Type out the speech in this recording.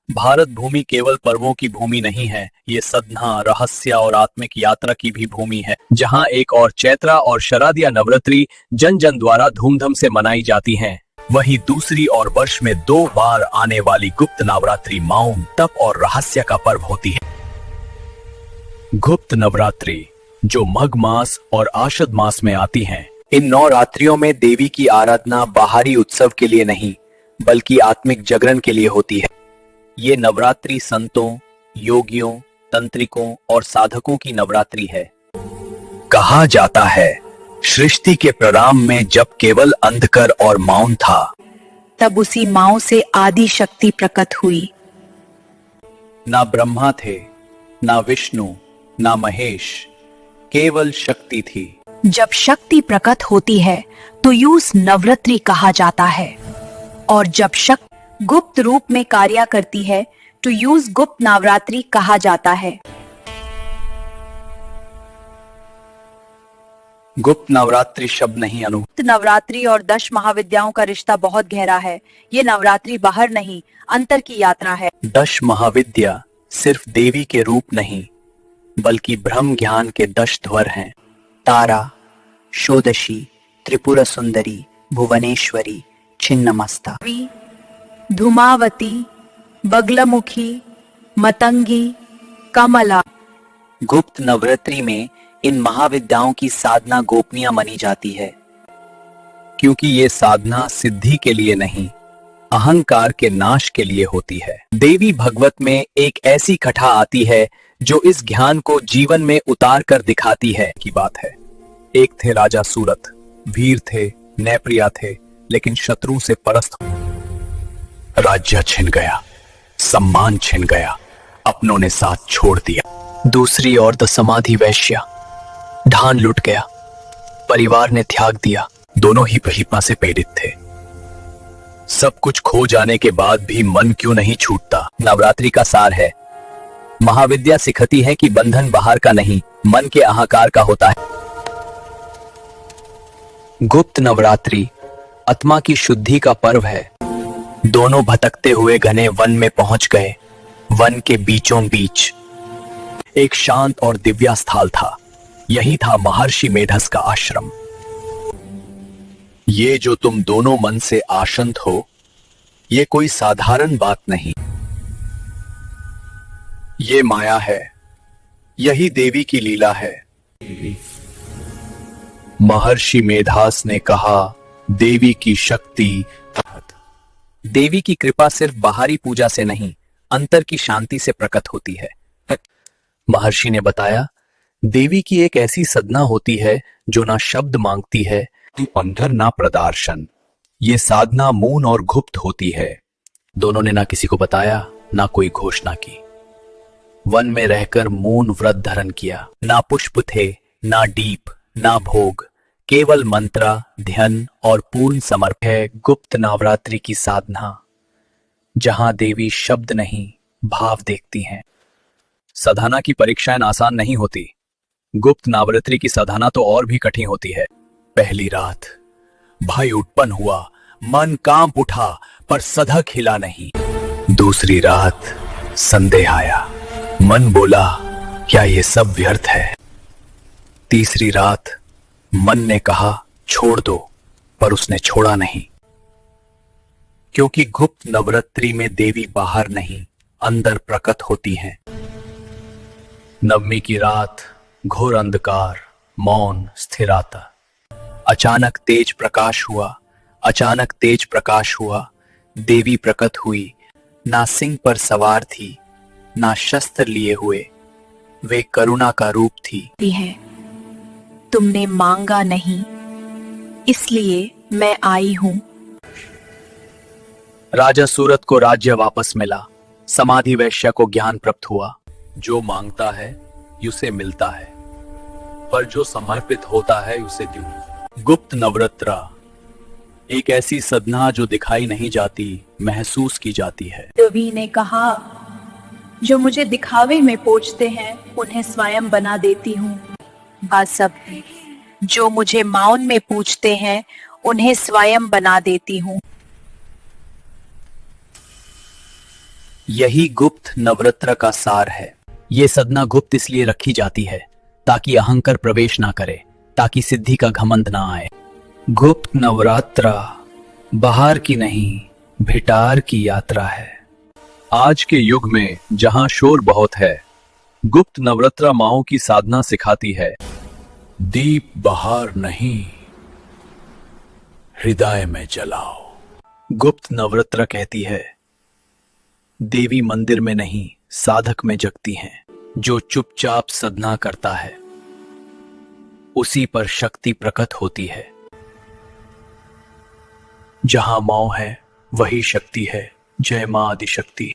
भारत भूमि केवल पर्वों की भूमि नहीं है, ये साधना, रहस्य और आत्मिक यात्रा की भी भूमि है, जहाँ एक और चैत्रा और शरदिया नवरात्रि जन जन द्वारा धूमधाम से मनाई जाती हैं। वहीं दूसरी और वर्ष में 2 बार आने वाली गुप्त नवरात्रि मौन, तप और रहस्य का पर्व होती है। गुप्त नवरात्रि जो मघ मास और आषाढ़ मास में आती हैं। इन 9 रात्रियों में देवी की आराधना बाहरी उत्सव के लिए नहीं, बल्कि आत्मिक जागरण के लिए होती है। ये नवरात्रि संतों, योगियों, तंत्रिकों और साधकों की नवरात्रि है। कहा जाता है, सृष्टि के प्रारंभ में जब केवल अंधकार और मौन था, तब उसी माओ से आदि शक्ति प्रकट हुई। ना ब्रह्मा थे, ना विष्णु, ना महेश, केवल शक्ति थी। जब शक्ति प्रकट होती है तो यूस नवरात्रि कहा जाता है, और जब शक्ति गुप्त रूप में कार्य करती है तो यूस गुप्त नवरात्रि कहा जाता है। गुप्त नवरात्रि शब्द नहीं गुप्त नवरात्रि और 10 महाविद्याओं का रिश्ता बहुत गहरा है। ये नवरात्रि बाहर नहीं, अंतर की यात्रा है। 10 महाविद्या सिर्फ देवी के रूप नहीं, बल्कि ब्रह्म ज्ञान के 10 ध्वर हैं। तारा, षोडशी, त्रिपुरा सुंदरी, भुवनेश्वरी, छिन्नमस्ता, धूमावती, बगलामुखी, मतंगी, कमला। गुप्त नवरात्रि में इन महाविद्याओं की साधना गोपनीय मानी जाती है, क्योंकि ये साधना सिद्धि के लिए नहीं, अहंकार के नाश के लिए होती है। देवी भगवत में एक ऐसी कथा आती है जो इस ज्ञान को जीवन में उतार कर दिखाती है। की बात है, एक थे राजा सूरत, वीर थे, न्यायप्रिय थे, लेकिन शत्रु से परास्त। राज्य छिन गया, सम्मान छिन गया, अपनों ने साथ छोड़ दिया। दूसरी ओर द समाधि वैश्य, धान लुट गया, परिवार ने त्याग दिया, दोनों ही महिमा से पीड़ित थे। सब कुछ खो जाने के बाद भी मन क्यों नहीं छूटता। नवरात्रि का सार है, महाविद्या सिखाती है कि बंधन बाहर का नहीं, मन के अहंकार का होता है। गुप्त नवरात्रि आत्मा की शुद्धि का पर्व है। दोनों भटकते हुए घने वन में पहुंच गए। वन के बीचों बीच एक शांत और दिव्य स्थल था। यही था महर्षि मेढस का आश्रम। ये जो तुम दोनों मन से आशंत हो, ये कोई साधारण बात नहीं, ये माया है, यही देवी की लीला है। महर्षि मेधास ने कहा, देवी की शक्ति, देवी की कृपा सिर्फ बाहरी पूजा से नहीं, अंतर की शांति से प्रकट होती है। महर्षि ने बताया, देवी की एक ऐसी साधना होती है जो ना शब्द मांगती है, अंदर ना प्रदर्शन। ये साधना मौन और गुप्त होती है। दोनों ने ना किसी को बताया, ना कोई घोषणा की। वन में रहकर मौन व्रत धारण किया। ना पुष्प थे, ना दीप, ना भोग, केवल मंत्र, ध्यान और पूर्ण समर्पण है गुप्त नवरात्रि की साधना, जहां देवी शब्द नहीं भाव देखती हैं। साधना की परीक्षाएं आसान नहीं होती। गुप्त नवरात्रि की साधना तो और भी कठिन होती है। पहली रात भय उत्पन्न हुआ, मन कांप उठा, पर साधक हिला नहीं। दूसरी रात संदेह आया, मन बोला, क्या ये सब व्यर्थ है। तीसरी रात मन ने कहा, छोड़ दो, पर उसने छोड़ा नहीं, क्योंकि गुप्त नवरात्रि में देवी बाहर नहीं, अंदर प्रकट होती हैं। नवमी की रात घोर अंधकार, मौन, स्थिरता। अचानक तेज प्रकाश हुआ, अचानक तेज प्रकाश हुआ। देवी प्रकट हुई, ना सिंह पर सवार थी, ना शस्त्र लिए हुए, वे करुणा का रूप थी। तुमने मांगा नहीं, इसलिए मैं आई हूं। राजा सूरत को राज्य वापस मिला। समाधि वैश्य को ज्ञान प्राप्त हुआ। जो मांगता है उसे मिलता है, पर जो समर्पित होता है उसे दो। गुप्त नवरात्रा एक ऐसी साधना जो दिखाई नहीं जाती, महसूस की जाती है। देवी ने कहा, जो मुझे दिखावे में पूजते हैं उन्हें स्वयं बना देती हूँ। बात सब है। जो मुझे मौन में पूजते हैं उन्हें स्वयं बना देती हूँ। यही गुप्त नवरात्र का सार है। ये सदना गुप्त इसलिए रखी जाती है ताकि अहंकार प्रवेश ना करे, ताकि सिद्धि का घमंड ना आए। गुप्त नवरात्र बाहर की नहीं, भिटार की यात्रा है। आज के युग में जहां शोर बहुत है, गुप्त नवरात्र माओं की साधना सिखाती है। दीप बाहर नहीं, हृदय में जलाओ। गुप्त नवरात्र कहती है, देवी मंदिर में नहीं, साधक में जगती हैं। जो चुपचाप साधना करता है, उसी पर शक्ति प्रकट होती है। जहां मां है, वही शक्ति है। जय मां आदिशक्ति।